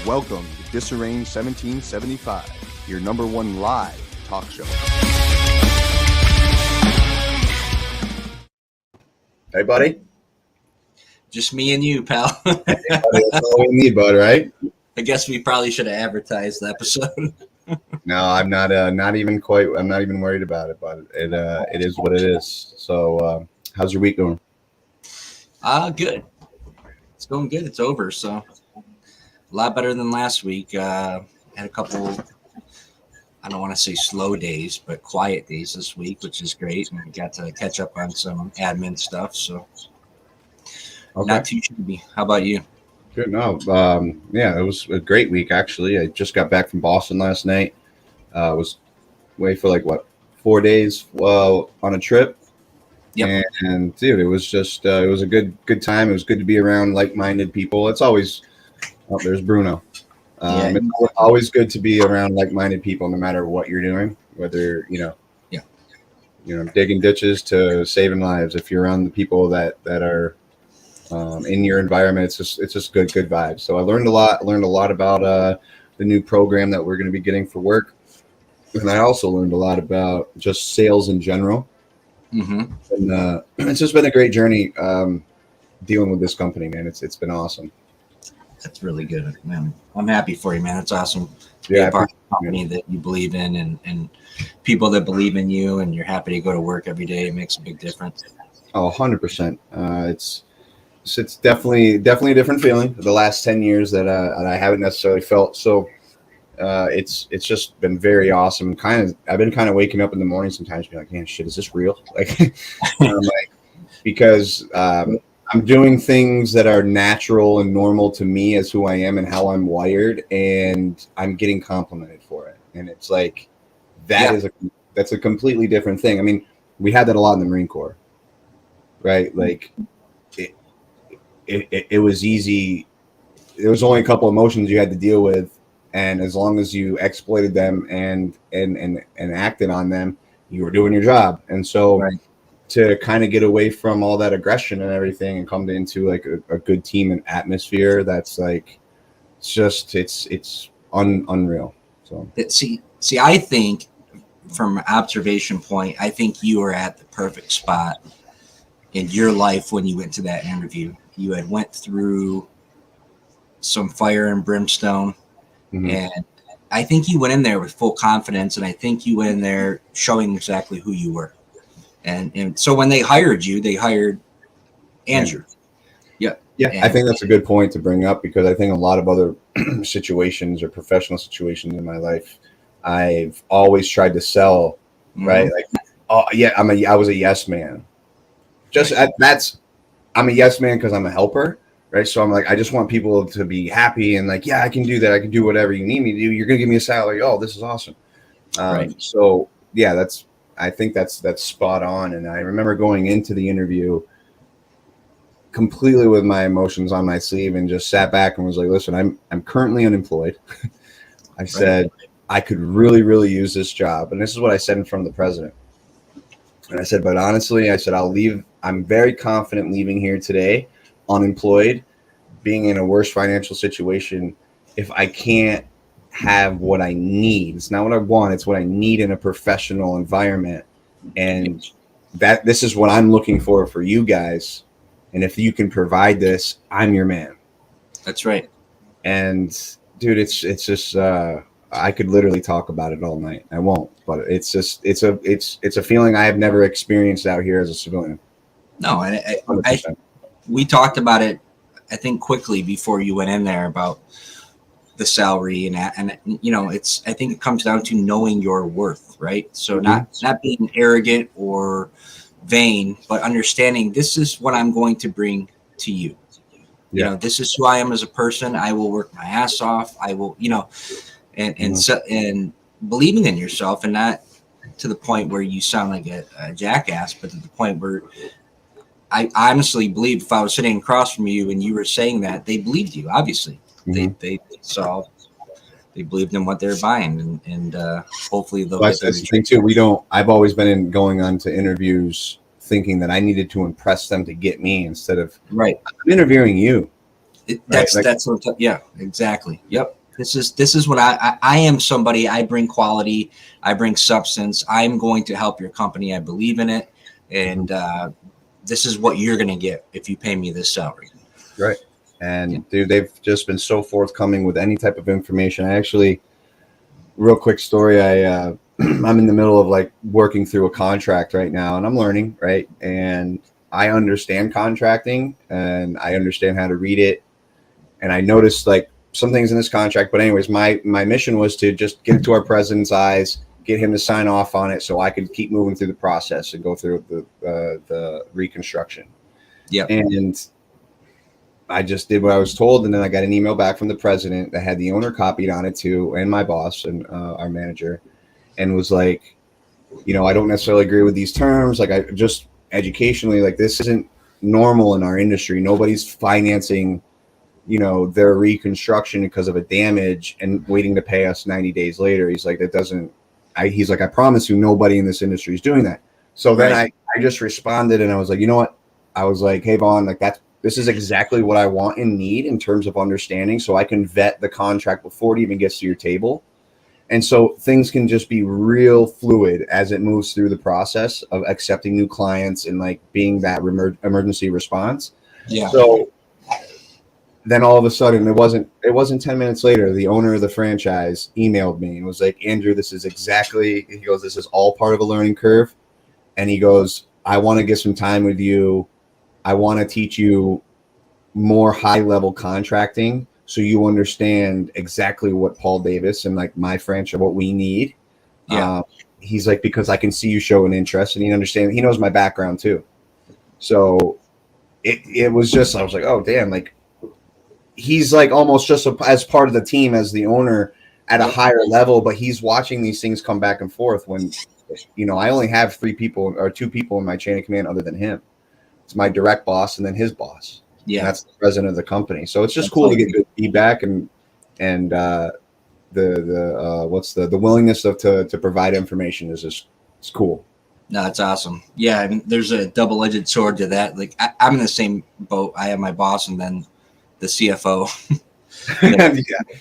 Welcome to Disarranged 1775, your number one live talk show. Hey, buddy. Just me and you, pal. Hey, buddy, that's all we need, bud, right? I guess we probably should have advertised the episode. No, I'm not even worried about it, but it is what it is. So, how's your week going? Good. It's going good. It's over, so a lot better than last week. Had a couple, I don't want to say slow days, but quiet days this week, which is great. And got to catch up on some admin stuff, so Not too shabby. How about you? Good. No, yeah, it was a great week, actually. I just got back from Boston last night. Was away for 4 days on a trip. Yep. And dude, it was just it was a good time. It was good to be around like-minded people. It's always there's Bruno. It's always good to be around like-minded people, no matter what you're doing, whether digging ditches to saving lives. If you're around the people that are in your environment, it's just good vibes. So I learned a lot about the new program that we're going to be getting for work, and I also learned a lot about just sales in general. Mm-hmm. And it's just been a great journey dealing with this company, man. It's been awesome. That's really good, man. I'm happy for you, man. It's awesome to be Yeah, a part of a company that you believe in and people that believe in you, and you're happy to go to work every day. It makes a big difference. Oh, 100%. It's definitely a different feeling. The last 10 years that I haven't necessarily felt. So it's just been very awesome. I've been kind of waking up in the morning sometimes, being like, man, shit, is this real? Because I'm doing things that are natural and normal to me as who I am and how I'm wired, and I'm getting complimented for it. And it's like that's a completely different thing. I mean, we had that a lot in the Marine Corps, right? Like it was easy. There was only a couple emotions you had to deal with, and as long as you exploited them and acted on them, you were doing your job. And so to kind of get away from all that aggression and everything and come into like a good team and atmosphere, that's like it's unreal. So See, I think from an observation point, I think you were at the perfect spot in your life when you went to that interview. You had went through some fire and brimstone, and I think you went in there with full confidence, and I think you went in there showing exactly who you were. And so when they hired you, they hired Andrew. Yeah, I And think that's a good point to bring up because I think a lot of other situations or professional situations in my life, I've always tried to sell, right? mhm, Like, oh yeah, I was a yes man. Just right, that's I'm a yes man because I'm a helper, right? So I'm like, I just want people to be happy and like, yeah, I can do that. I can do whatever you need me to do. You're gonna give me a salary. Oh, this is awesome. right. So yeah, I think that's spot on. And I remember going into the interview completely with my emotions on my sleeve and just sat back and was like, listen, I'm currently unemployed. I Right. said I could really, really use this job. And this is what I said in front of the president. And I said, but honestly, I said, I'll leave. I'm very confident leaving here today, unemployed, being in a worse financial situation. If I can't have what I need, it's not what I want, it's what I need in a professional environment. And that this is what I'm looking for you guys. And if you can provide this, I'm your man. That's right. And dude, it's just I could literally talk about it all night. I won't, but it's just it's a feeling I have never experienced out here as a civilian. No, and one Hundred percent. we talked about it, I think, quickly before you went in there about the salary and you know, it's, I think it comes down to knowing your worth, right? So not being arrogant or vain, but understanding this is what I'm going to bring to you. You Yeah. know, this is who I am as a person. I will work my ass off. I will, you know, and believing in yourself, and not to the point where you sound like a jackass, but to the point where I honestly believe if I was sitting across from you and you were saying that, they believed you. Obviously, they saw, they believed in what they're buying, and hopefully they'll Well, get their that's the thing too. We don't. I've always been going on to interviews thinking that I needed to impress them to get me instead of right. I'm interviewing you. That's Like, that's what, yeah, exactly. Yep. This is what I am. Somebody, I bring quality, I bring substance. I'm going to help your company. I believe in it, and this is what you're going to get if you pay me this salary. right. And dude, they've just been so forthcoming with any type of information. I actually, real quick story. I'm in the middle of like working through a contract right now, and I'm learning, right? And I understand contracting, and I understand how to read it. And I noticed like some things in this contract. But anyways, my mission was to just get it to our president's eyes, get him to sign off on it, so I could keep moving through the process and go through the reconstruction. Yeah. And I just did what I was told, and then I got an email back from the president that had the owner copied on it too, and my boss and our manager, and was like, you know, I don't necessarily agree with these terms. Like, I just educationally, like, this isn't normal in our industry. Nobody's financing, you know, their reconstruction because of a damage and waiting to pay us 90 days later. He's like, that doesn't. He's like, I promise you, nobody in this industry is doing that. So then I just responded, and I was like, you know what? I was like, hey Vaughn, like this is exactly what I want and need in terms of understanding, so I can vet the contract before it even gets to your table. And so things can just be real fluid as it moves through the process of accepting new clients and like being that emergency response. Yeah. So then all of a sudden, it wasn't 10 minutes later, the owner of the franchise emailed me and was like, Andrew, this is all part of a learning curve. And he goes, I want to get some time with you. I want to teach you more high level contracting so you understand exactly what Paul Davis and like my franchise, what we need. Yeah. He's like, because I can see you show an interest, and he knows my background too. So it was just, I was like, oh damn, like he's like almost just as part of the team as the owner at a higher level, but he's watching these things come back and forth when, you know, I only have 2 people in my chain of command other than him. It's my direct boss and then his boss. Yeah. And that's the president of the company. So it's just That's cool like, to get good feedback and the willingness to provide information is just, it's cool. no, it's awesome. Yeah, and there's a double-edged sword to that. Like I'm in the same boat. I have my boss and then the CFO.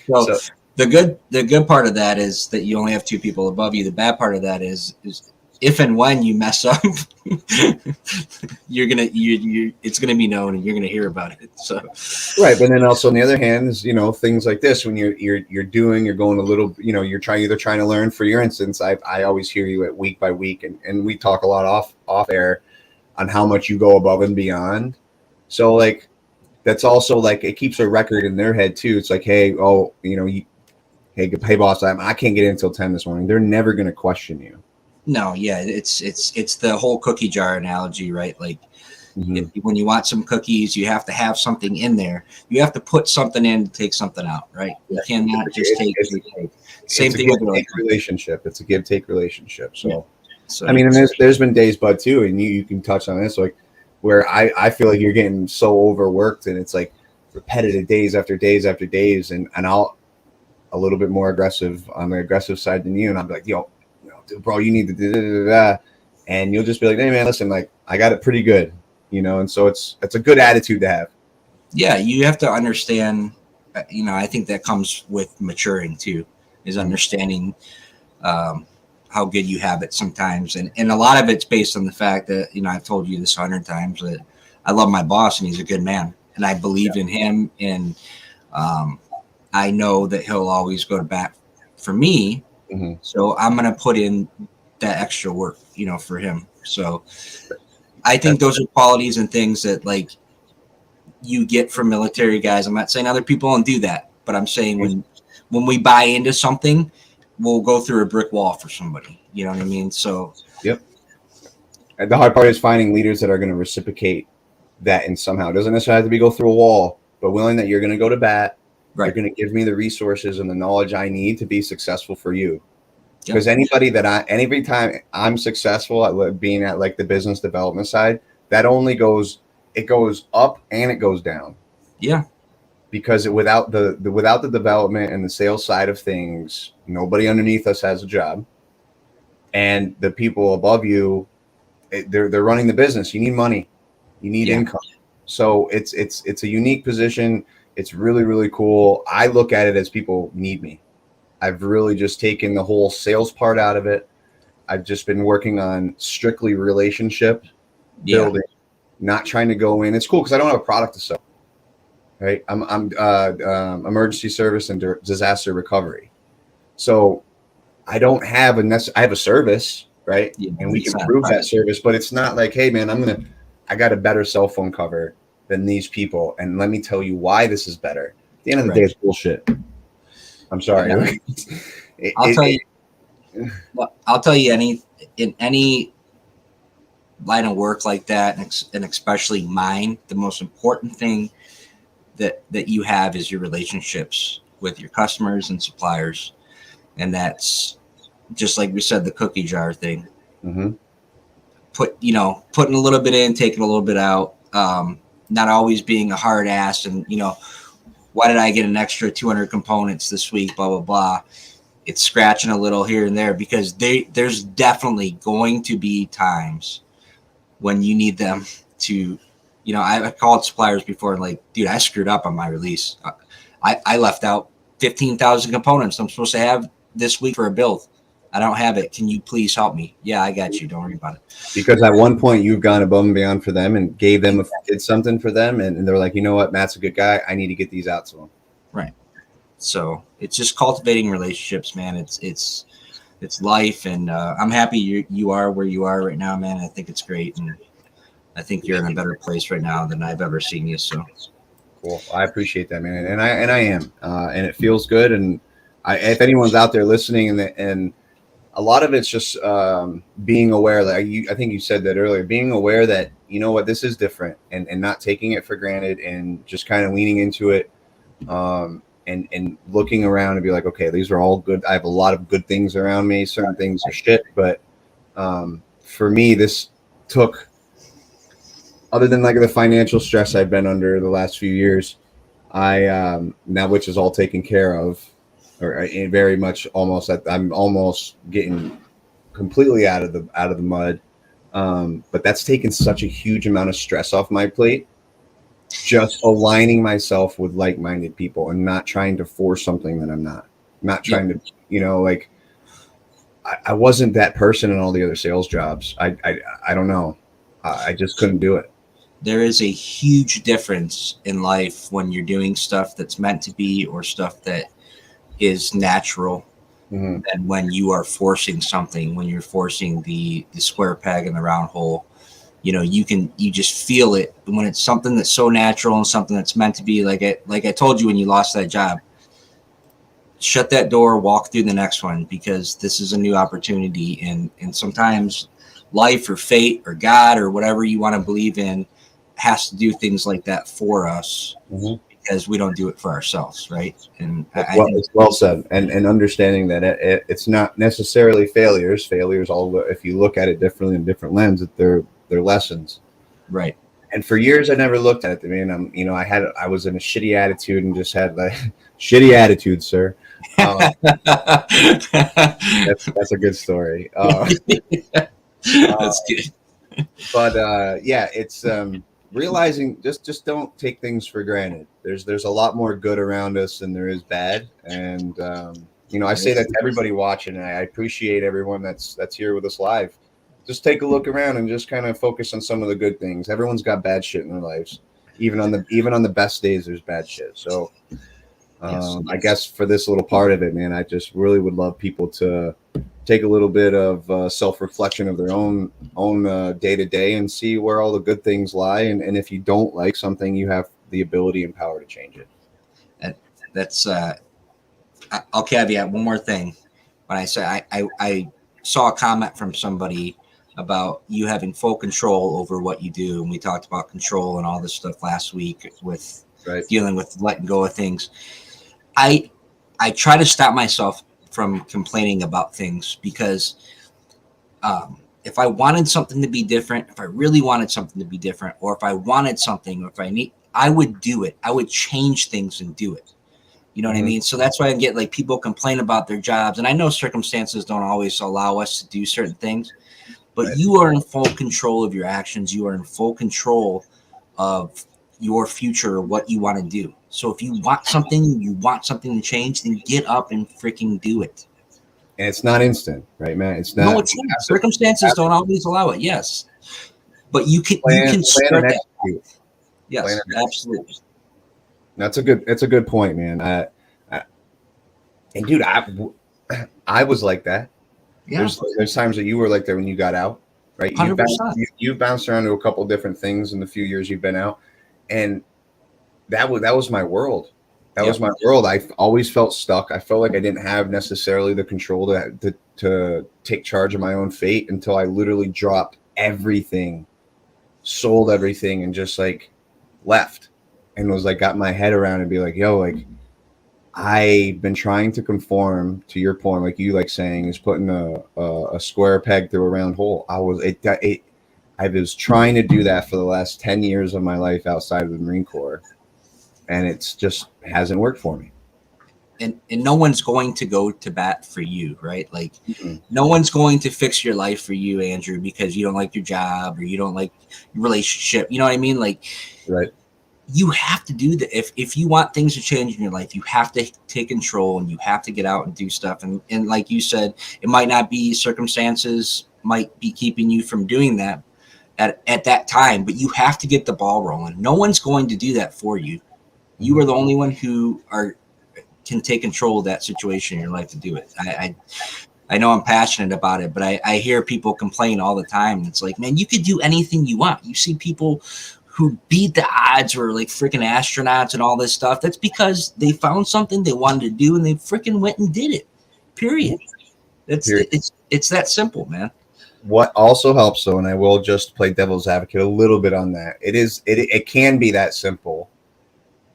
So the good part of that is that you only have 2 people above you. The bad part of that is if and when you mess up, it's gonna be known and you're gonna hear about it. So right, but then also on the other hand is, you know, things like this when you're going a little, you know, you're trying to learn. For your instance, I always hear you at week by week, and we talk a lot off air on how much you go above and beyond. So like that's also like, it keeps a record in their head too. It's like, hey, oh, hey boss, I can't get in until 10 this morning. They're never going to question you. No, yeah, it's the whole cookie jar analogy, right? Like, when you want some cookies, you have to have something in there. You have to put something in to take something out, right? You cannot just take. Same thing with a relationship. It's a give-take relationship. So, yeah. So I mean, and there's been days, Bud, too, and you can touch on this, like, where I feel like you're getting so overworked, and it's like repetitive days after days after days, and I'll a little bit more aggressive on the aggressive side than you, and I'm like, dude, bro, you need to do and you'll just be like, hey man, listen, like, I got it pretty good, and so it's a good attitude to have. Yeah, you have to understand. I think that comes with maturing too, is understanding how good you have it sometimes, and a lot of it's based on the fact that I've told you this 100 times that I love my boss and he's a good man, and I believe in him, and I know that he'll always go to bat for me. So I'm gonna put in that extra work, for him. So I think those are qualities and things that like you get from military guys. I'm not saying other people don't do that, but I'm saying when we buy into something, we'll go through a brick wall for somebody. You know what I mean? So yep. And the hard part is finding leaders that are going to reciprocate that in somehow. It doesn't necessarily have to be go through a wall, but willing that you're going to go to bat. Right. You're going to give me the resources and the knowledge I need to be successful for you. Because every time I'm successful at being at like the business development side, that only goes up and it goes down. Yeah. Because without the development and the sales side of things, nobody underneath us has a job, and the people above you, they're running the business. You need money, you need income. So it's a unique position. It's really, really cool. I look at it as people need me. I've really just taken the whole sales part out of it. I've just been working on strictly relationship building, not trying to go in. It's cool because I don't have a product to sell. Right, I'm emergency service and disaster recovery, so I don't have I have a service, right? And we can prove that service, but it's not like, hey man, I got a better cell phone cover than these people, and let me tell you why this is better. At the end of the day, it's bullshit. I'm sorry. I'll tell you, in any line of work like that, and especially mine, the most important thing that you have is your relationships with your customers and suppliers. And that's just like we said, the cookie jar thing. Putting a little bit in, taking a little bit out, not always being a hard ass and, why did I get an extra 200 components this week, blah, blah, blah. It's scratching a little here and there because there's definitely going to be times when you need them to, I've called suppliers before and like, dude, I screwed up on my release. I left out 15,000 components I'm supposed to have this week for a build. I don't have it. Can you please help me? Yeah, I got you. Don't worry about it. Because at one point you've gone above and beyond for them and did something for them. And they're like, you know what? Matt's a good guy. I need to get these out to him. Right. So it's just cultivating relationships, man. It's life. And I'm happy you are where you are right now, man. I think it's great. And I think you're in a better place right now than I've ever seen you. So cool. I appreciate that, man. And I am, and it feels good. And if anyone's out there listening and a lot of it's just being aware that I think you said that earlier, being aware that, this is different and not taking it for granted and just kind of leaning into it and looking around and be like, okay, these are all good. I have a lot of good things around me. Certain things are shit. But for me, this took, other than like the financial stress I've been under the last few years, now which is all taken care of, or very much almost I'm almost getting completely out of the mud. But that's taken such a huge amount of stress off my plate. Just aligning myself with like-minded people and not trying to force something that I'm not trying to, like I wasn't that person in all the other sales jobs. I don't know. I just couldn't do it. There is a huge difference in life when you're doing stuff that's meant to be or stuff that is natural, and when you are forcing something, when you're forcing the square peg in the round hole, you just feel it when it's something that's so natural and something that's meant to be. Like I told you when you lost that job, shut that door, walk through the next one, because this is a new opportunity. And sometimes life or fate or God or whatever you want to believe in has to do things like that for us, because we don't do it for ourselves, right? And it's well said. And understanding that it's not necessarily failures. All, if you look at it differently in different lenses, they're lessons. Right. And for years, I never looked at it. I mean, I was in a shitty attitude and just had like shitty attitude, sir. That's a good story. That's good. But yeah, it's realizing just don't take things for granted. There's a lot more good around us than there is bad. And I say that to everybody watching. And I appreciate everyone that's here with us live. Just take a look around and just kind of focus on some of the good things. Everyone's got bad shit in their lives. Even on the best days, there's bad shit. So Yes. I guess for this little part of it, man, I just really would love people to take a little bit of self-reflection of their own day-to-day and see where all the good things lie. And if you don't like something, you have the ability and power to change it. That's I'll caveat one more thing. When I say I saw a comment from somebody about you having full control over what you do, and we talked about control and all this stuff last week with dealing with letting go of things. I try to stop myself from complaining about things, because if I wanted something to be different, if I really wanted something to be different, or if I wanted something, or if I would do it. I would change things and do it. You know what I mean? So that's why I get like people complain about their jobs. And I know circumstances don't always allow us to do certain things, but you are in full control of your actions. You are in full control of your future, what you want to do. So if you want something to change, then get up and freaking do it. And it's not instant, right, man? It's not. No, it's not. Circumstances don't always allow it. Yes, but you can start that. Yes, absolutely. That's a good point, man. And dude, I was like that. Yeah. There's times that you were like that when you got out, right? 100%. You've bounced around to a couple of different things in the few years you've been out, and that was my world. That was my world. I always felt stuck. I felt like I didn't have necessarily the control to take charge of my own fate until I literally dropped everything, sold everything, and just like left, and was like got my head around and be like, yo, like I've been trying to conform to your point, like you like saying, is putting a square peg through a round hole. I was trying to do that for the last 10 years of my life outside of the Marine Corps, and it's just hasn't worked for me. And no one's going to go to bat for you, right? Like no one's going to fix your life for you, Andrew, because you don't like your job or you don't like your relationship. You know what I mean? Like, right. You have to do that. If you want things to change in your life, you have to take control and you have to get out and do stuff. And like you said, it might not be circumstances might be keeping you from doing that at that time, but you have to get the ball rolling. No one's going to do that for you. You are the only one who can take control of that situation in your life to do it. I know I'm passionate about it, but I hear people complain all the time. It's like, man, you could do anything you want. You see people who beat the odds or like freaking astronauts and all this stuff. That's because they found something they wanted to do and they freaking went and did it. Period. It's that simple, man. What also helps though, and I will just play devil's advocate a little bit on that. It can be that simple.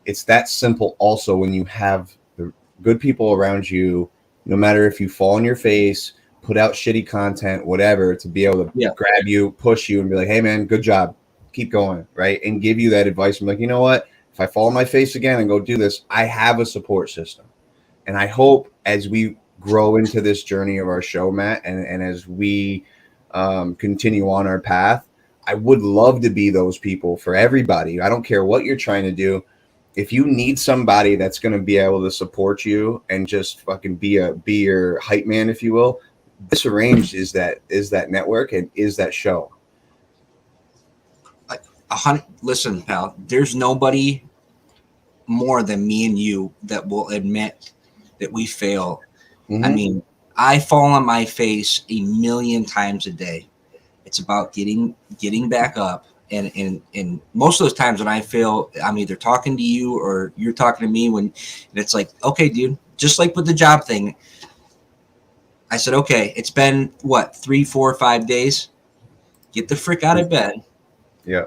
It's that simple also when you have the good people around you, no matter if you fall on your face, put out shitty content, whatever, to be able to grab you, push you, and be like, hey man, good job. Keep going, right? And give you that advice. I'm like, you know what? If I fall on my face again and go do this, I have a support system. And I hope as we grow into this journey of our show, Matt, and as we continue on our path, I would love to be those people for everybody. I don't care what you're trying to do. If you need somebody that's going to be able to support you and just fucking be your hype man, if you will, Disarranged is that network and is that show. Listen, pal, there's nobody more than me and you that will admit that we fail. I mean, I fall on my face 1,000,000 times a day. It's about getting back up. And most of those times when I feel I'm either talking to you or you're talking to me, and it's like, okay, dude, just like with the job thing, I said, okay, it's been what, 3, 4, 5 days? Get the frick out of bed. Yeah.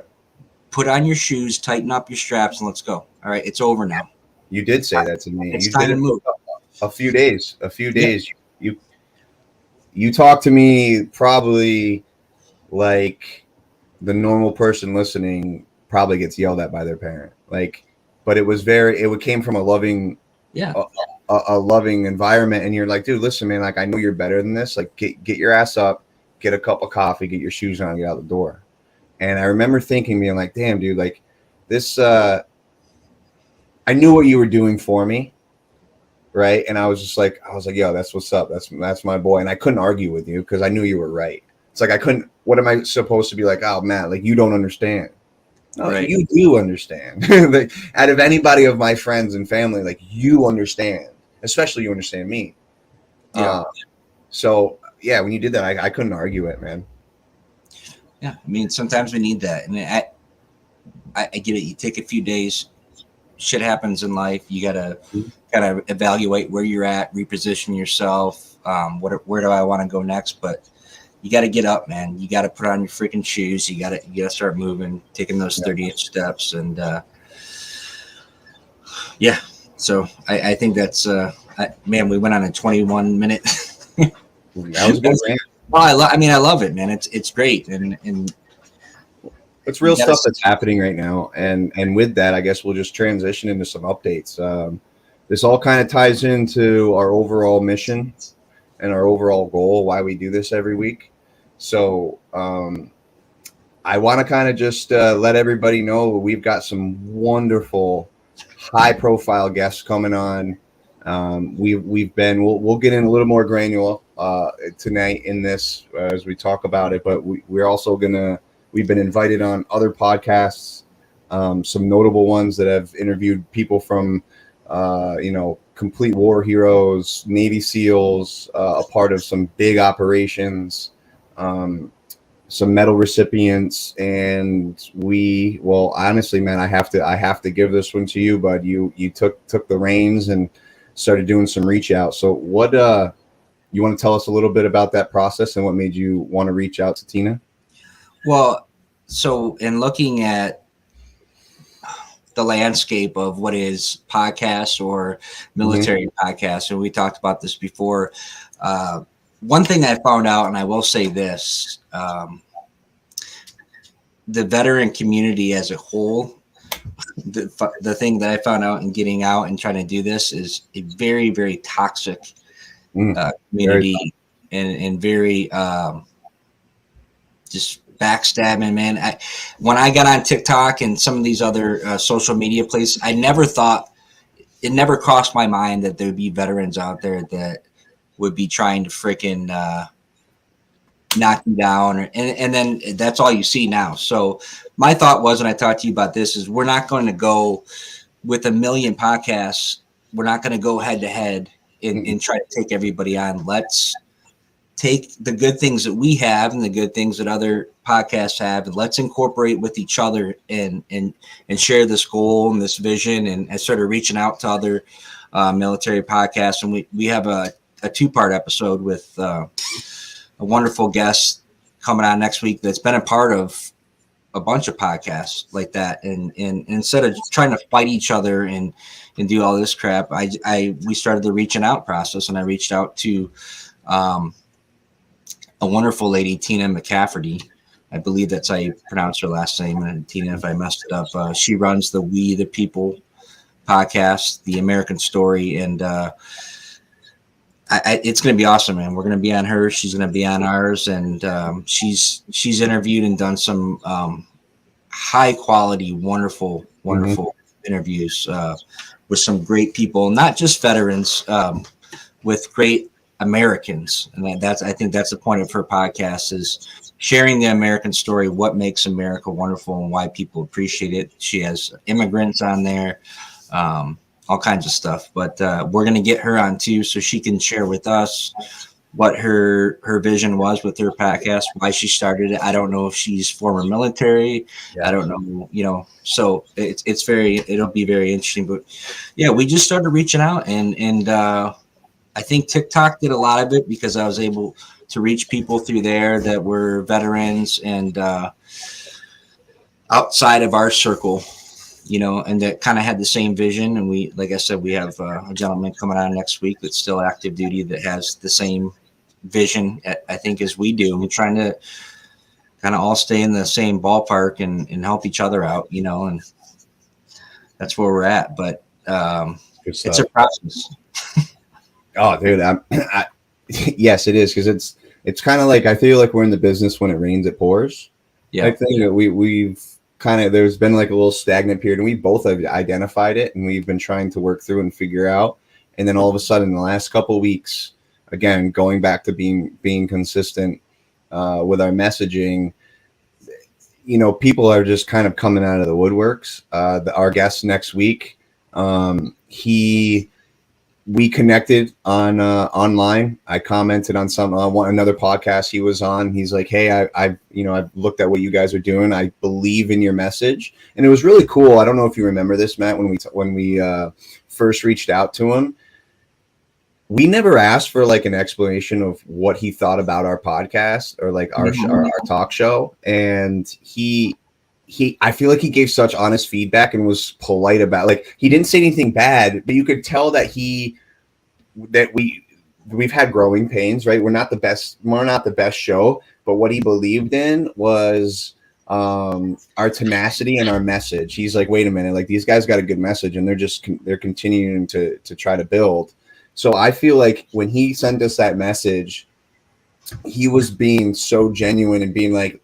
Put on your shoes, tighten up your straps, and let's go. All right, it's over now. You did say that to me. It's You time did to it move. a few days. You talked to me probably like the normal person listening probably gets yelled at by their parent. Like, but it came from a loving, a loving environment. And you're like, dude, listen, man, like, I know you're better than this. Like, get your ass up, get a cup of coffee, get your shoes on, get out the door. And I remember thinking, being like, damn, dude, like this, I knew what you were doing for me. Right. And I was like, yo, that's what's up. That's my boy. And I couldn't argue with you because I knew you were right. It's like, what am I supposed to be like? Oh, Matt, like, you don't understand. No, right. You do understand. Like, out of anybody of my friends and family, like, you understand, especially you understand me. Yeah. So yeah, when you did that, I couldn't argue it, man. Yeah. I mean, sometimes we need that. And I get it. You take a few days, shit happens in life. You gotta evaluate where you're at, reposition yourself. Where do I want to go next? But you got to get up, man. You got to put on your freaking shoes. You got to start moving, taking those 30-inch steps. And yeah, so I think that's man. We went on a 21-minute. That was a good rant. Well, I love it, man. It's great, and it's real stuff that's happening right now. And with that, I guess we'll just transition into some updates. This all kind of ties into our overall mission and our overall goal, why we do this every week. So I want to kind of just let everybody know we've got some wonderful high-profile guests coming on. We'll get in a little more granular tonight in this as we talk about it, but we're also we've been invited on other podcasts, some notable ones that have interviewed people from complete war heroes, Navy SEALs, a part of some big operations, some medal recipients, and honestly, man, I have to give this one to you, bud. You took the reins and started doing some reach out. So what you want to tell us a little bit about that process and what made you want to reach out to Tina? Well, so in looking at the landscape of what is podcasts or military podcasts, and we talked about this before, one thing I found out, and I will say this, the veteran community as a whole, the thing that I found out in getting out and trying to do this is a very, very toxic community, and very just backstabbing, man. When I got on TikTok and some of these other social media places, I never thought, it never crossed my mind that there would be veterans out there that would be trying to freaking knock you down, and then that's all you see now. So my thought was, and I talked to you about this, is we're not going to go with a million podcasts. We're not going to go head to head and try to take everybody on. Let's take the good things that we have and the good things that other podcasts have, and let's incorporate with each other and share this goal and this vision, and sort of reaching out to other military podcasts. And we have a 2-part episode with a wonderful guest coming on next week that's been a part of a bunch of podcasts like that. And instead of trying to fight each other and do all this crap, we started the reaching out process, and I reached out to a wonderful lady, Tina McCafferty. I believe that's how you pronounce her last name. And Tina, if I messed it up, she runs the We the People podcast, The American Story, and it's going to be awesome, man. We're going to be on her. She's going to be on ours, and she's interviewed and done some high quality, wonderful interviews with some great people, not just veterans, with great Americans. And I think that's the point of her podcast, is sharing the American story, what makes America wonderful and why people appreciate it. She has immigrants on there, all kinds of stuff, but we're going to get her on too, so she can share with us what her vision was with her podcast, why she started it. I don't know if she's former military. Yeah. I don't know, so it'll be very interesting. But yeah, we just started reaching out, and I think TikTok did a lot of it because I was able to reach people through there that were veterans and outside of our circle, and that kind of had the same vision. And we, like I said, we have a gentleman coming on next week that's still active duty that has the same vision, I think, as we do. And we're trying to kind of all stay in the same ballpark and help each other out, and that's where we're at. But it's a process. Oh, dude, yes, it is, because it's kind of like, I feel like we're in the business when it rains, it pours. Yeah, I think that we've kind of, there's been like a little stagnant period, and we both have identified it, and we've been trying to work through and figure out. And then all of a sudden, in the last couple of weeks, again, going back to being consistent with our messaging, people are just kind of coming out of the woodworks. Our guest next week, we connected on online. I commented on another podcast he was on. He's like, "Hey, I've looked at what you guys are doing. I believe in your message," and it was really cool. I don't know if you remember this, Matt, when we first reached out to him. We never asked for like an explanation of what he thought about our podcast or like our talk show, and I feel like he gave such honest feedback and was polite about, like, he didn't say anything bad, but you could tell that we've had growing pains, right? We're not the best show, but what he believed in was our tenacity and our message. He's like, wait a minute, like, these guys got a good message, and they're continuing to try to build. So I feel like when he sent us that message, he was being so genuine and being like,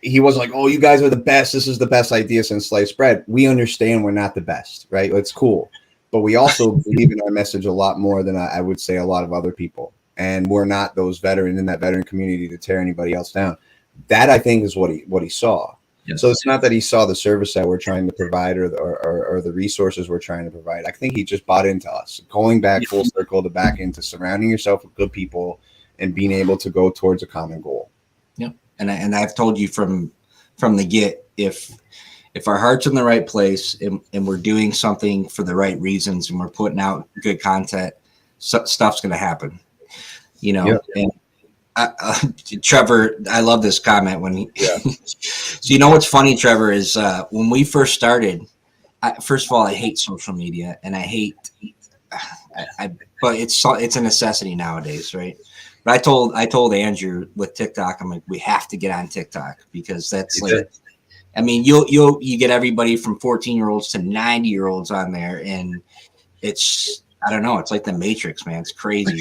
he wasn't like, "Oh, you guys are the best. This is the best idea since sliced bread." We understand we're not the best, right? It's cool. But we also believe in our message a lot more than I would say a lot of other people. And we're not those veteran in that veteran community to tear anybody else down. That, I think, is what he saw. Yes. So it's not that he saw the service that we're trying to provide or the resources we're trying to provide. I think he just bought into us. Going back full circle to back into surrounding yourself with good people and being able to go towards a common goal. And I've told you from the get, if our heart's in the right place and we're doing something for the right reasons and we're putting out good content, stuff's going to happen, And Trevor, I love this comment so what's funny, Trevor, is when we first started, first of all, I hate social media, and but it's a necessity nowadays, right? But I told Andrew with TikTok, I'm like, we have to get on TikTok, because that's I mean, you get everybody from 14-year-olds to 90-year-olds on there, and it's, I don't know, it's like the Matrix, man. It's crazy.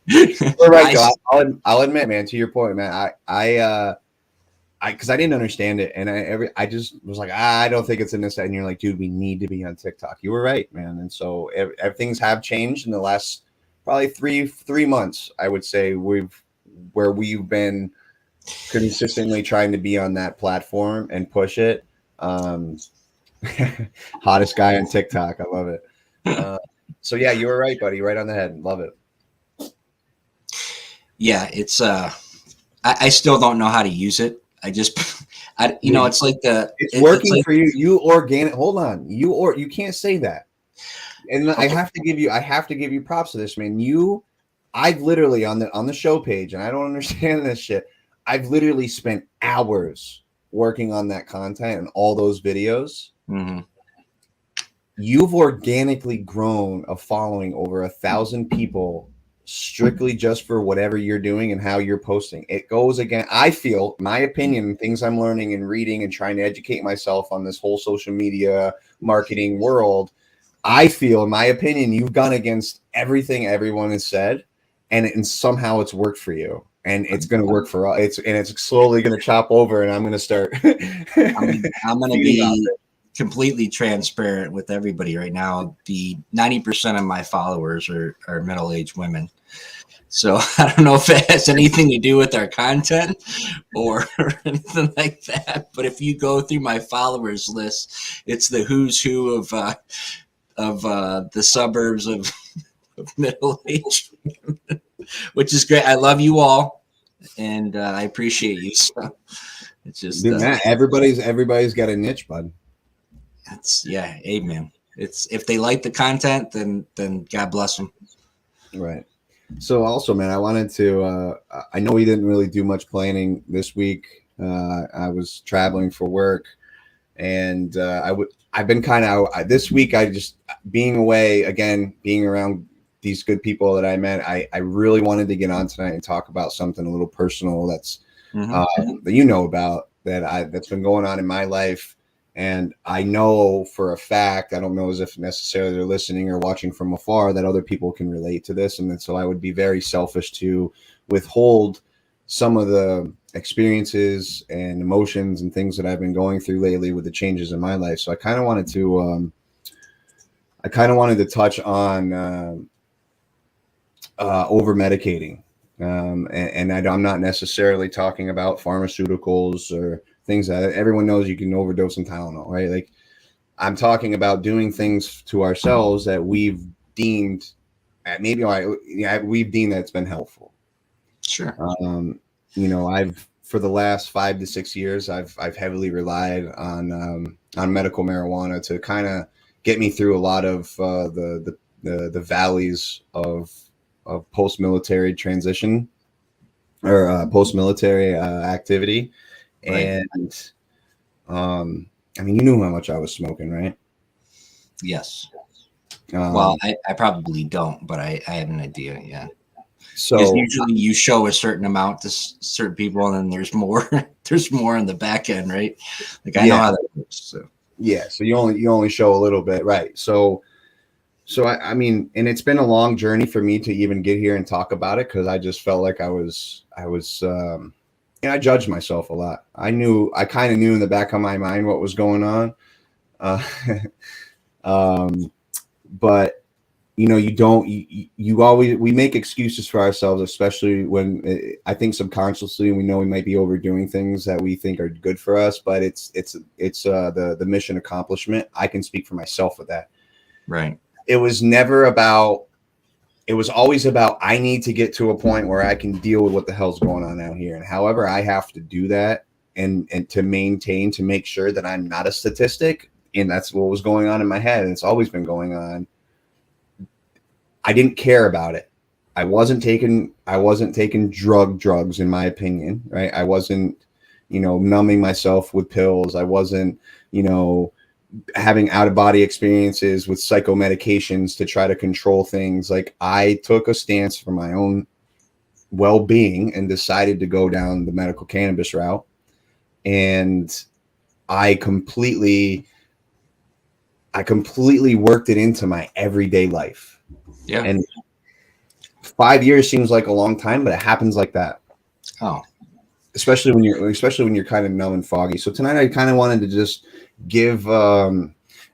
You're right, I'll admit, man, to your point, man, I because I didn't understand it, and I just was like, I don't think it's in this, and you're like, dude, we need to be on TikTok. You were right, man. And so things have changed in the last probably three months, I would say, we've been consistently trying to be on that platform and push it. Hottest guy on TikTok. I love it. So yeah, you were right, buddy. Right on the head. Love it. Yeah, it's I still don't know how to use it. It's like it's working like, for you. You organic. Hold on. You can't say that. And I have to give you props to this, man. I've literally on the show page, and I don't understand this shit. I've literally spent hours working on that content and all those videos. Mm-hmm. You've organically grown a following over 1,000 people strictly just for whatever you're doing and how you're posting. It goes again. I feel, my opinion, things I'm learning and reading and trying to educate myself on this whole social media marketing world. I feel, in my opinion, you've gone against everything everyone has said, and somehow it's worked for you, and it's going to work for us. It's slowly going to chop over, and I'm going to start. I'm going to be completely transparent with everybody right now. The 90% of my followers are middle-aged women. So I don't know if it has anything to do with our content or anything like that. But if you go through my followers list, it's the who's who of the suburbs of middle-aged women. which is great. I love you all, and I appreciate you. So it's just Dude, man, everybody's got a niche, bud. that's amen. It's if they like the content, then God bless them. Right. So also, man, I wanted to. I know we didn't really do much planning this week. I was traveling for work, and I've been kind of this week. I just being away again, being around these good people that I met. I really wanted to get on tonight and talk about something a little personal that's that you know about that's been going on in my life. And I know for a fact, I don't know as if necessarily they're listening or watching from afar, that other people can relate to this. And so I would be very selfish to withhold some of the experiences and emotions and things that I've been going through lately with the changes in my life. So I kind of wanted to touch on over medicating. And I'm not necessarily talking about pharmaceuticals or things that everyone knows you can overdose on Tylenol, right? Like I'm talking about doing things to ourselves that we've deemed we've deemed that it's been helpful. Sure. I've for the last 5 to 6 years, I've heavily relied on medical marijuana to kind of get me through a lot of the valleys of post-military transition or post-military activity. Right. And I mean, you knew how much I was smoking, right? Yes. Well, I probably don't, but I have an idea. Yeah. So because usually you show a certain amount to certain people, and then there's more. There's more on the back end, right? Like I know how that works. So yeah. So you only show a little bit, right? So I mean, and it's been a long journey for me to even get here and talk about it because I just felt like I was. I judged myself a lot. I kind of knew in the back of my mind what was going on. But we make excuses for ourselves, especially when I think subconsciously we know we might be overdoing things that we think are good for us, but it's the mission accomplishment. I can speak for myself with that. Right. It was always about I need to get to a point where I can deal with what the hell's going on out here. And however I have to do that and to make sure that I'm not a statistic. And that's what was going on in my head. And it's always been going on. I didn't care about it. I wasn't taking drugs, in my opinion, right? I wasn't, numbing myself with pills. I wasn't, having out-of-body experiences with psychomedications to try to control things. Like I took a stance for my own well-being and decided to go down the medical cannabis route. And I completely worked it into my everyday life. Yeah. And 5 years seems like a long time, but it happens like that. Oh, especially when you're kind of numb and foggy. So tonight I kind of wanted to just give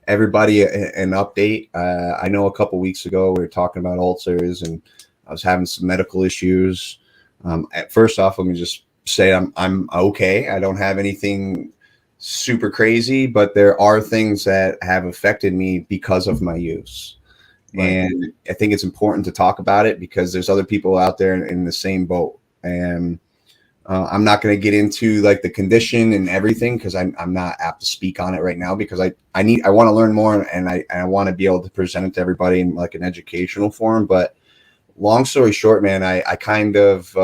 everybody an update. I know a couple weeks ago we were talking about ulcers and I was having some medical issues. First off, let me just say I'm okay. I don't have anything super crazy, but there are things that have affected me because of my use. Right. And I think it's important to talk about it because there's other people out there in the same boat. And I'm not going to get into like the condition and everything because I'm not apt to speak on it right now because I want to learn more and I want to be able to present it to everybody in like an educational form. But long story short, man, I kind of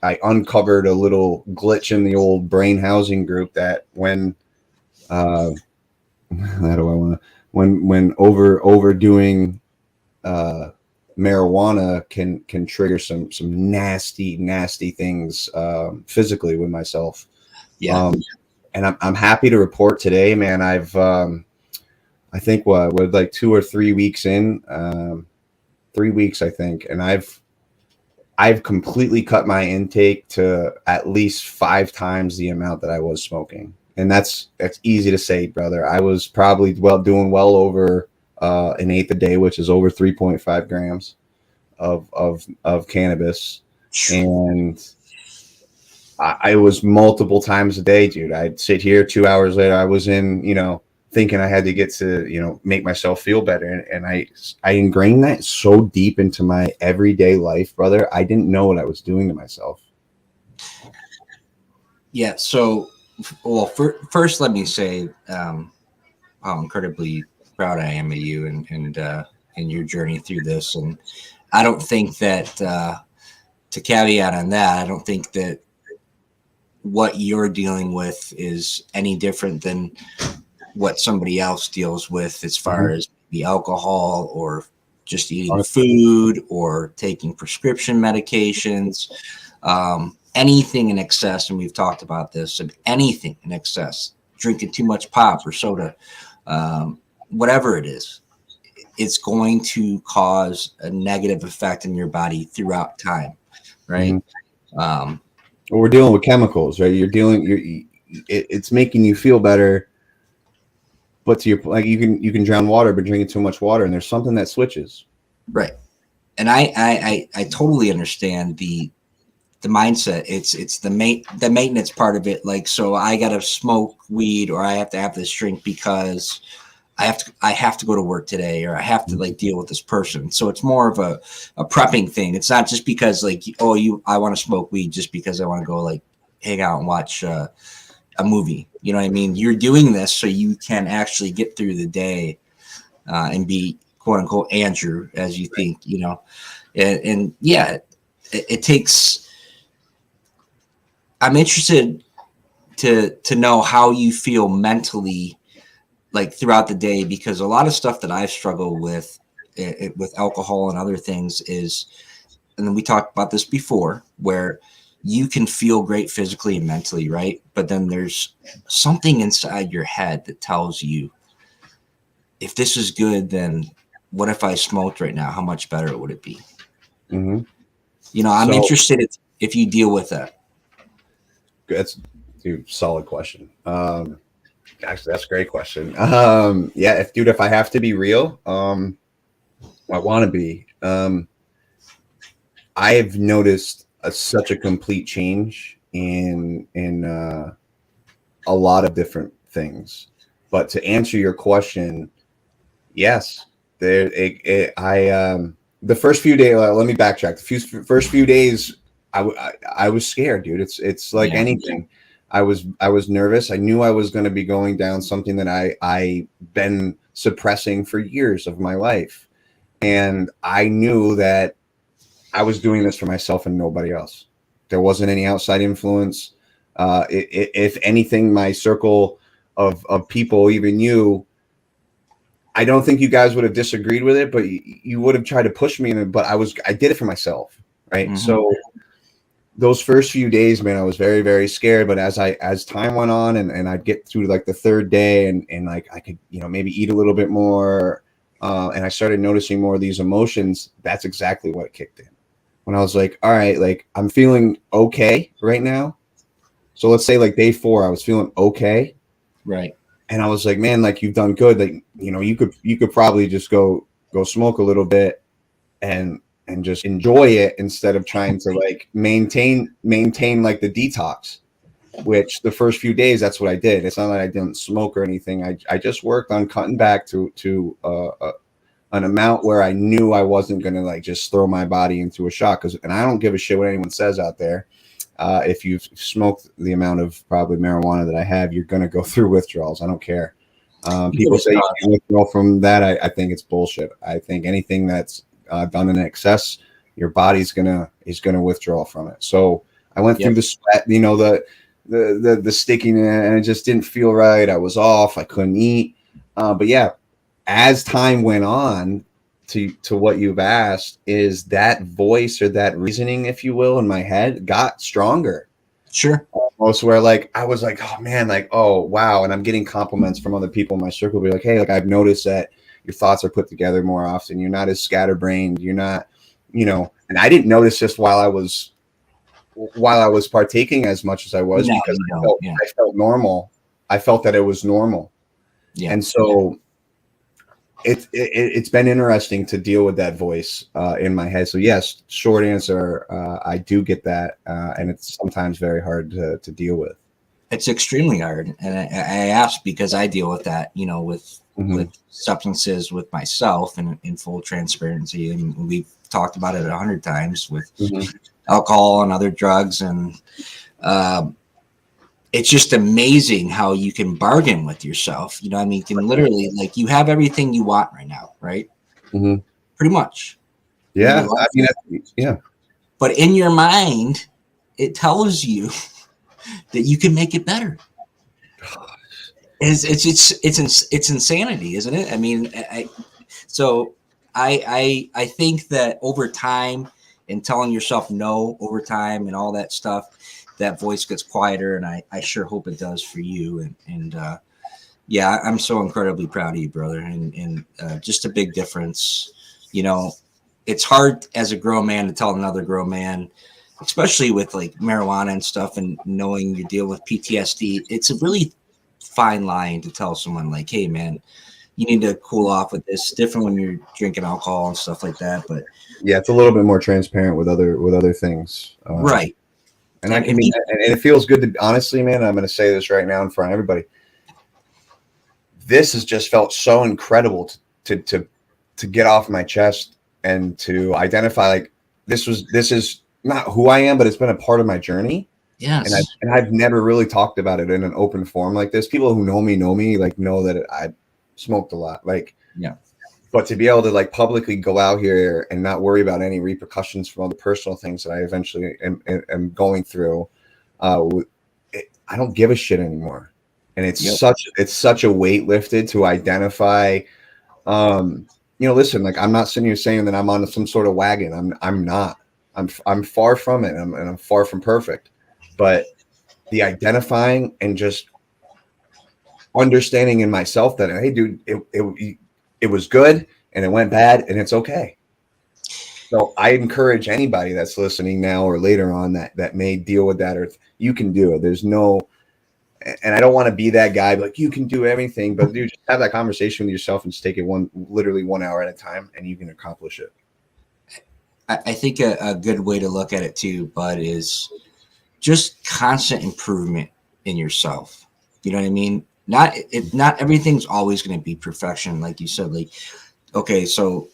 I uncovered a little glitch in the old brain housing group that when overdoing marijuana can trigger some nasty things physically with myself. Yeah. And I'm happy to report today, man. I've I think we're like 2 or 3 weeks in, 3 weeks I think, and I've completely cut my intake to at least 5 times the amount that I was smoking. And that's easy to say, brother. I was probably doing well over an eighth a day, which is over 3.5 grams of cannabis. And I was multiple times a day, dude. I'd sit here 2 hours later. I was in, thinking I had to get to, make myself feel better. And I ingrained that so deep into my everyday life, brother. I didn't know what I was doing to myself. Yeah. So, well, first, let me say how incredibly proud I am of you and your journey through this. And I don't think that, to caveat on that, I don't think that what you're dealing with is any different than what somebody else deals with as far as the alcohol or just eating food or taking prescription medications, anything in excess. And we've talked about this, and anything in excess, drinking too much pop or soda, whatever it is, it's going to cause a negative effect in your body throughout time. Right. Well, we're dealing with chemicals, right? It's making you feel better, but to your, like, you can drown water by drinking too much water, and there's something that switches. Right. And I totally understand the mindset. It's the maintenance part of it. Like, so I got to smoke weed or I have to have this drink because I have to go to work today, or I have to like deal with this person. So it's more of a prepping thing. It's not just because like, I want to smoke weed just because I want to go like hang out and watch a movie. You know what I mean? You're doing this so you can actually get through the day and be quote unquote Andrew as you think, and yeah, it takes, I'm interested to know how you feel mentally like throughout the day, because a lot of stuff that I've struggled with alcohol and other things is, and then we talked about this before, where you can feel great physically and mentally, right? But then there's something inside your head that tells you, if this is good, then what if I smoked right now? How much better would it be? I'm interested if you deal with that. That's a solid question. Actually, that's a great question. Yeah, if I have to be real, I want to be. I've noticed such a complete change in a lot of different things. But to answer your question, yes, the first few days. Let me backtrack. First few days, I was scared, dude. It's like anything. I was nervous. I knew I was going to be going down something that I been suppressing for years of my life, and I knew that I was doing this for myself and nobody else. There wasn't any outside influence. If anything, my circle of people, even you, I don't think you guys would have disagreed with it, but you would have tried to push me in it. But I did it for myself, right? So those first few days, man, I was very, very scared. But as time went on and I'd get through like the third day and like I could, maybe eat a little bit more. And I started noticing more of these emotions. That's exactly what kicked in. When I was like, all right, like I'm feeling okay right now. So let's say like day 4, I was feeling okay. Right. And I was like, man, like you've done good. Like, you could probably just go smoke a little bit and just enjoy it instead of trying to like maintain like the detox, which the first few days, that's what I did. It's not that I didn't smoke or anything. I just worked on cutting back to an amount where I knew I wasn't going to like just throw my body into a shock. And I don't give a shit what anyone says out there. If you've smoked the amount of probably marijuana that I have, you're going to go through withdrawals. I don't care. People say you can withdraw from that. I think it's bullshit. I think anything that's done in excess, your body's is gonna withdraw from it. So I went through the sweat, the sticking, and it just didn't feel right. I was off. I couldn't eat. But yeah, as time went on, to what you've asked, is that voice or that reasoning, if you will, in my head got stronger. Sure. Almost where like I was like, oh man, like, oh wow. And I'm getting compliments from other people in my circle, be like, hey, like I've noticed that your thoughts are put together more often. You're not as scatterbrained. You're not, and I didn't notice this while I was partaking as much as I was, because I felt normal. I felt that it was normal. Yeah. And so it's been interesting to deal with that voice in my head. So yes, short answer, I do get that, and it's sometimes very hard to deal with. It's extremely hard, and I ask because I deal with that, with substances with myself, and in full transparency, and we've talked about it 100 times with alcohol and other drugs, and it's just amazing how you can bargain with yourself. You can literally, like, you have everything you want right now, right? Pretty much. Yeah, I mean, yeah. But in your mind, it tells you that you can make it better. It's insanity, isn't it? I mean, I think that over time, and telling yourself no over time and all that stuff, that voice gets quieter, and I sure hope it does for you. And yeah, I'm so incredibly proud of you, brother, and just a big difference. It's hard as a grown man to tell another grown man, especially with like marijuana and stuff, and knowing you deal with PTSD. It's a really fine line to tell someone like, hey man, you need to cool off with this. It's different when you're drinking alcohol and stuff like that. But yeah, it's a little bit more transparent with other things. Right. And I can mean that, and it feels good to, honestly, man, I'm going to say this right now in front of everybody. This has just felt so incredible to get off my chest and to identify, like, this is not who I am, but it's been a part of my journey. Yes. And I've never really talked about it in an open forum like this. People who know me, like, know that I smoked a lot. Like, yeah. But to be able to, like, publicly go out here and not worry about any repercussions from all the personal things that I eventually am going through, I don't give a shit anymore. And it's such a weight lifted to identify. Listen, like, I'm not sitting here saying that I'm on some sort of wagon. I'm not. I'm far from it. And I'm far from perfect. But the identifying and just understanding in myself that, hey, dude, it was good and it went bad and it's okay. So I encourage anybody that's listening now or later on that may deal with that, or you can do it. There's no, and I don't want to be that guy, like, you can do everything, but dude, just have that conversation with yourself and just take it literally 1 hour at a time, and you can accomplish it. I think a good way to look at it too, Bud, is just constant improvement in yourself. You know what I mean? Not everything's always going to be perfection, like you said. Like, okay, so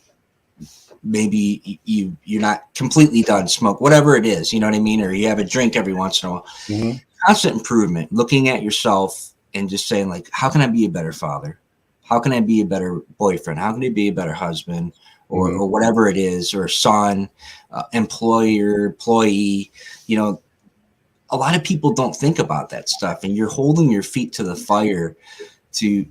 maybe you're not completely done smoke, whatever it is, you know what I mean? Or you have a drink every once in a while. Constant improvement, looking at yourself and just saying, like, how can I be a better father? How can I be a better boyfriend? How can I be a better husband? Or whatever it is, or son, employee, a lot of people don't think about that stuff, and you're holding your feet to the fire to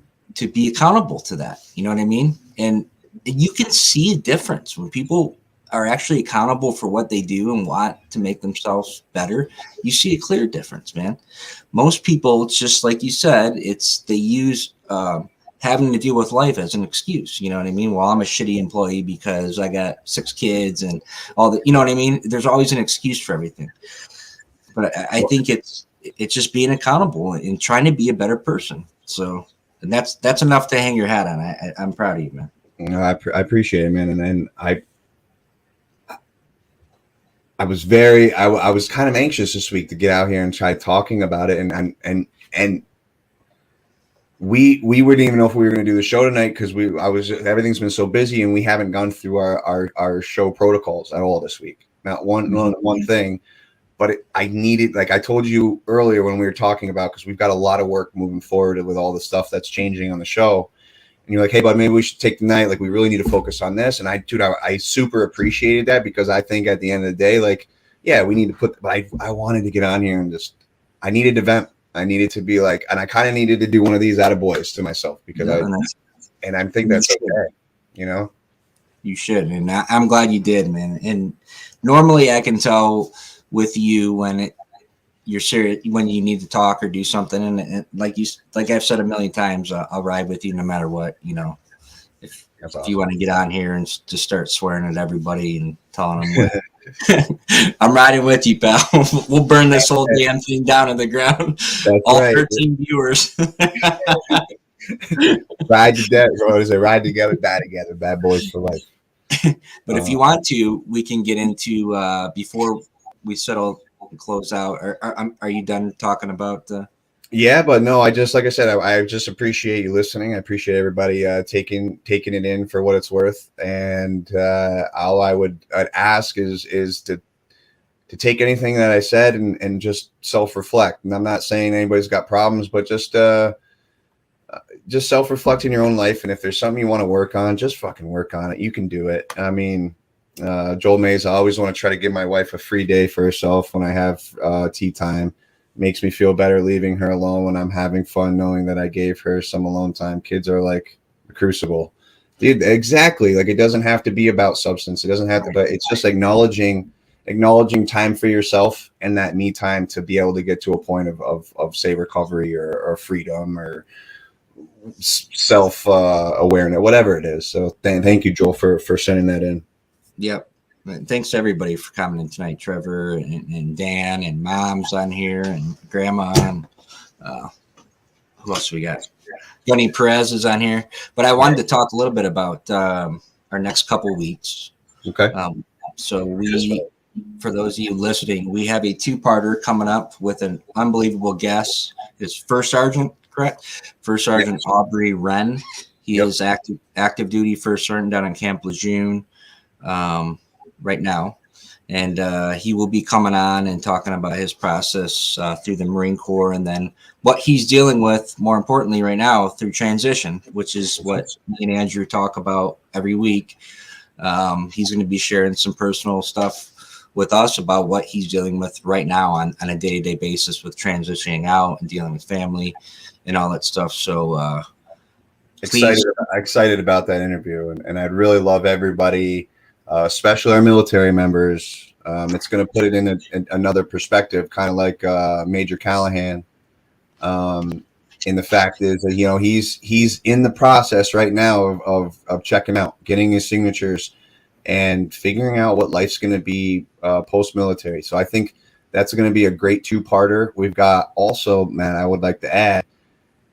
be accountable to that. You know what I mean? And you can see a difference when people are actually accountable for what they do and want to make themselves better. You see a clear difference, man. Most people, it's just like you said, they use having to deal with life as an excuse. You know what I mean? Well, I'm a shitty employee because I got 6 kids and all that. You know what I mean? There's always an excuse for everything. But I think it's just being accountable and trying to be a better person. So, and that's enough to hang your hat on. I'm proud of you, man. No, I appreciate it, man. And then I was I was kind of anxious this week to get out here and try talking about it, and we wouldn't even know if we were going to do the show tonight because everything's been so busy, and we haven't gone through our show protocols at all this week. Not one thing. But I needed, like I told you earlier when we were talking about, because we've got a lot of work moving forward with all the stuff that's changing on the show. And you're like, hey, bud, maybe we should take the night. Like, we really need to focus on this. And I super appreciated that, because I think at the end of the day, like, yeah, we need to but I wanted to get on here and I needed to vent. I needed to be like, and I kind of needed to do one of these attaboys to myself, because I think that's okay, You should. And I'm glad you did, man. And normally I can tell with you when you're serious, when you need to talk or do something, and like I've said a million times, I'll ride with you no matter what. If you want to get on here and just start swearing at everybody and telling them, I'm riding with you, pal. We'll burn this whole damn thing down to the ground. That's all right. 13 viewers. Ride to death, bro. They ride together, die together. Bad boys for life. But if you want to, we can get into before we settle and close out. Are you done talking about Yeah, but no, like I said, I just appreciate you listening. I appreciate everybody taking it in for what it's worth. And all I'd ask is to take anything that I said and just self-reflect. And I'm not saying anybody's got problems, but just self-reflect in your own life. And if there's something you want to work on, just fucking work on it. You can do it. I mean, Joel Mays, I always want to try to give my wife a free day for herself when I have tea time. Makes me feel better leaving her alone when I'm having fun, knowing that I gave her some alone time. Kids are like the crucible. Dude, exactly. Like, it doesn't have to be about substance. It doesn't have to, but it's just acknowledging time for yourself and that me time to be able to get to a point of say recovery or freedom or self awareness, whatever it is. So thank you, Joel, for sending that in. Yep. Thanks to everybody for coming in tonight, Trevor and Dan and Mom's on here and Grandma and who else we got? Gunny Perez is on here. But I wanted to talk a little bit about our next couple weeks. Okay. So for those of you listening, we have a 2-parter coming up with an unbelievable guest. It's First Sergeant, correct? First Sergeant Aubrey Wren. He is active duty First Sergeant down in Camp Lejeune right now. And he will be coming on and talking about his process through the Marine Corps and then what he's dealing with, more importantly, right now through transition, which is what me and Andrew talk about every week. He's going to be sharing some personal stuff with us about what he's dealing with right now on a day-to-day basis with transitioning out and dealing with family and all that stuff. So excited about that interview. And I'd really love everybody, especially our military members. It's going to put it in another perspective, kind of like Major Callahan. And the fact is that, he's in the process right now of checking out, getting his signatures and figuring out what life's going to be post-military. So I think that's going to be a great 2-parter. We've got also, Matt, I would like to add,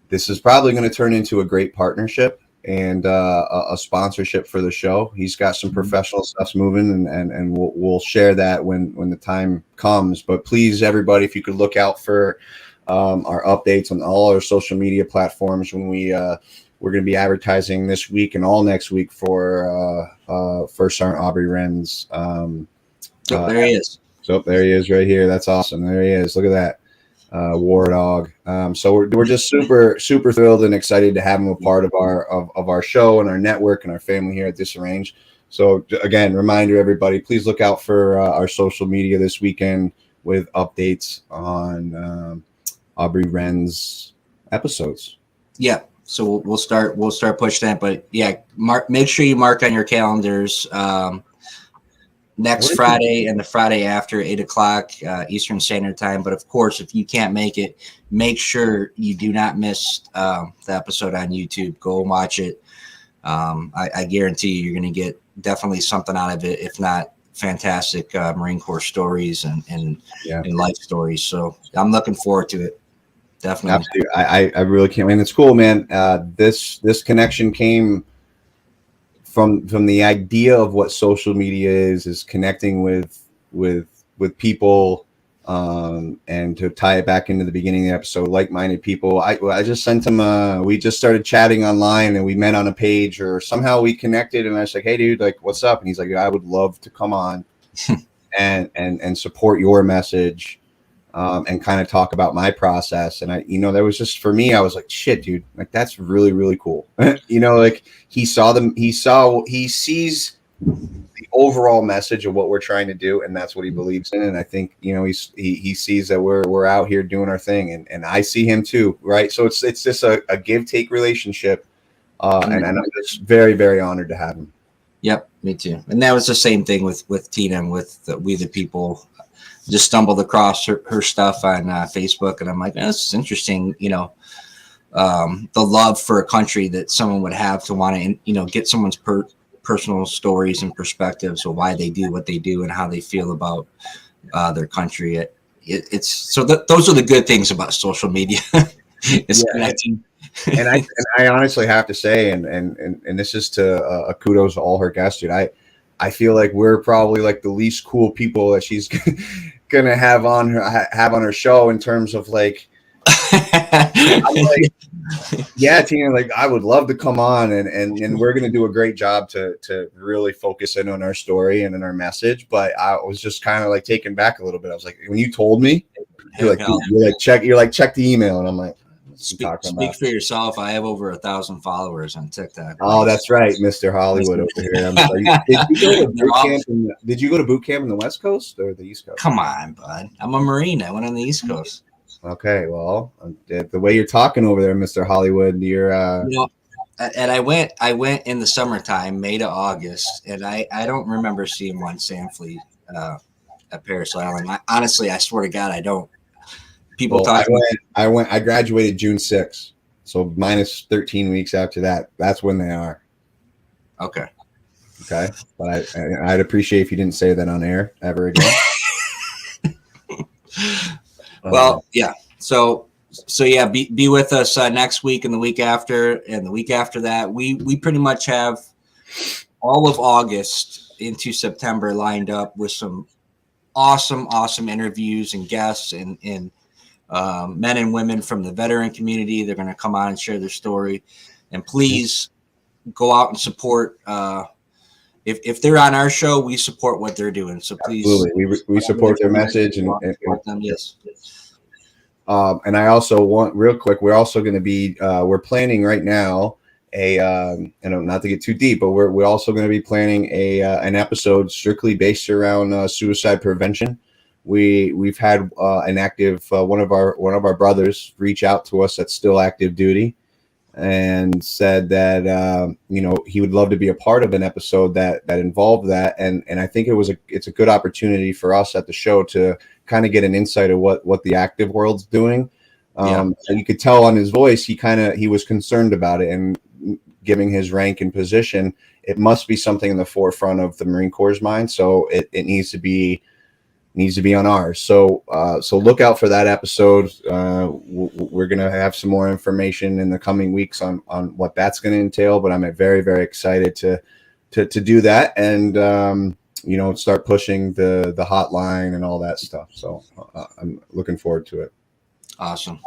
this is probably going to turn into a great partnership and a sponsorship for the show. He's got some professional stuff moving, and we'll share that when the time comes. But please, everybody, if you could look out for our updates on all our social media platforms when we're going to be advertising this week and all next week for First Sergeant Aubrey Wren's. There he is. So there he is right here. That's awesome. There he is. Look at that. War Dog. So we're just super thrilled and excited to have him a part of our show and our network and our family here at Disarranged. So again, reminder, everybody, please look out for our social media this weekend with updates on Aubrey Wren's episodes. Yeah. So we'll start pushing that, but yeah, make sure you mark on your calendars next Friday and the Friday after 8:00 Eastern Standard Time. But of course, if you can't make it, make sure you do not miss the episode on YouTube. Go and watch it. I guarantee you're going to get definitely something out of it, if not fantastic Marine Corps stories and life stories. So I'm looking forward to it. Definitely. Absolutely. I really can't wait. It's cool, man. This connection came from the idea of what social media is connecting with people, and to tie it back into the beginning of the episode, like-minded people. I just sent him we just started chatting online and we met on a page or somehow we connected, and I was like, hey dude, like, what's up? And he's like, I would love to come on and support your message. And kind of talk about my process. And there was just, for me, I was like, shit, dude, like, that's really, really cool. Like he sees the overall message of what we're trying to do. And that's what he believes in. And I think, he sees that we're out here doing our thing, and I see him too. Right. So it's just a give take relationship. And I'm just very, very honored to have him. Yep. Me too. And that was the same thing with Tina and with We the People. Just stumbled across her stuff on Facebook, and I'm like, this is interesting. The love for a country that someone would have to want to, get someone's personal stories and perspectives of why they do what they do and how they feel about their country. It's so those are the good things about social media. It's connecting. And I honestly have to say, and this is to kudos to all her guests, dude. I feel like we're probably like the least cool people that she's gonna have on her show in terms of like I'm like, yeah, Tina, like I would love to come on and we're gonna do a great job to really focus in on our story and in our message. But I was just kind of like taken back a little bit. I was like, when you told me, you're like check the email, and I'm like, speak for yourself. I have over 1,000 followers on TikTok. Oh, that's right, Mr. Hollywood over here. I'm sorry. Did you go to boot camp in the West Coast or the East Coast? Come on, bud. I'm a Marine. I went on the East Coast. Okay, well, the way you're talking over there, Mr. Hollywood, you're. And I went in the summertime, May to August, and I don't remember seeing one sand flea at Parris Island. Honestly, I swear to God, I don't. People talk. I graduated June 6th, so minus 13 weeks after that. That's when they are. Okay. But I'd appreciate if you didn't say that on air ever again. Well, yeah. So yeah, be with us next week and the week after and the week after that. We pretty much have all of August into September lined up with some awesome interviews and guests and men and women from the veteran community. They're going to come on and share their story. And please go out and support. If they're on our show, we support what they're doing. So please, absolutely. We support their message and support them. Yes. And I also want real quick. We're also going to be. We're planning right now and not to get too deep, but we're also going to be planning an episode strictly based around suicide prevention. We've had an active one of our brothers reach out to us that's still active duty and said that he would love to be a part of an episode that involved that, and I think it's a good opportunity for us at the show to kind of get an insight of what the active world's doing. And you could tell on his voice he was concerned about it, and giving his rank and position, it must be something in the forefront of the Marine Corps' mind. So it needs to be on ours. So look out for that episode. We're going to have some more information in the coming weeks on what that's going to entail, but I'm very, very excited to do that and, start pushing the hotline and all that stuff. So I'm looking forward to it. Awesome.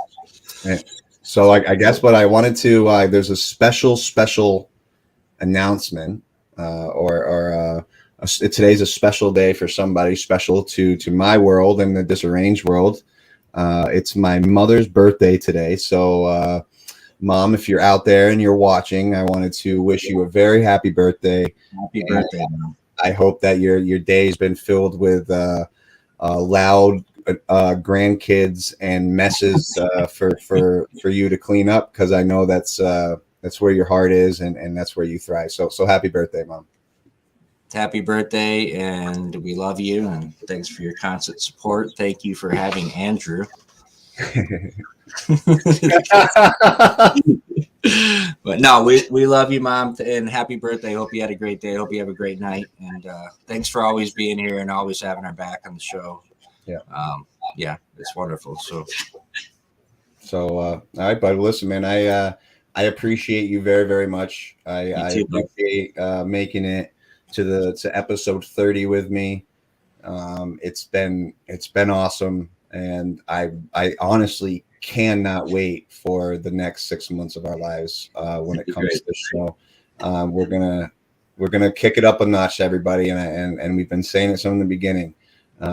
And so I guess what I wanted to, there's a special announcement today's a special day for somebody special to my world and the Disarranged world. It's my mother's birthday today. So, Mom, if you're out there and you're watching, I wanted to wish you a very happy birthday. Happy birthday, Mom. I hope that your day has been filled with loud grandkids and messes for you to clean up, because I know that's where your heart is and that's where you thrive. So happy birthday, Mom. Happy birthday, and we love you, and thanks for your constant support. Thank you for having Andrew. But no, we love you, Mom, and happy birthday. Hope you had a great day. Hope you have a great night, and thanks for always being here and always having our back on the show. Yeah, it's wonderful. So all right, bud. Listen, man, I appreciate you very, very much. I appreciate making it to episode 30 with me. It's been awesome, and I honestly cannot wait for the next 6 months of our lives when it comes to this show. We're gonna kick it up a notch, everybody, and we've been saying it from the beginning.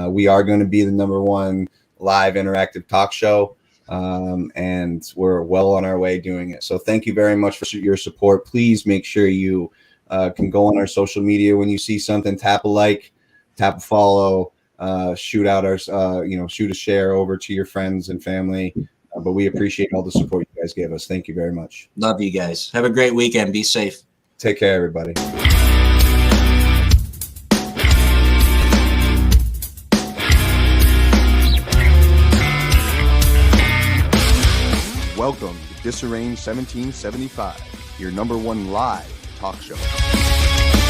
We are going to be the #1 live interactive talk show, and we're well on our way doing it. So thank you very much for your support. Please make sure you can go on our social media when you see something, tap a like, tap a follow, shoot a share over to your friends and family. But we appreciate all the support you guys give us. Thank you very much. Love you guys. Have a great weekend. Be safe. Take care, everybody. Welcome to Disarranged 1775, your #1 live talk show.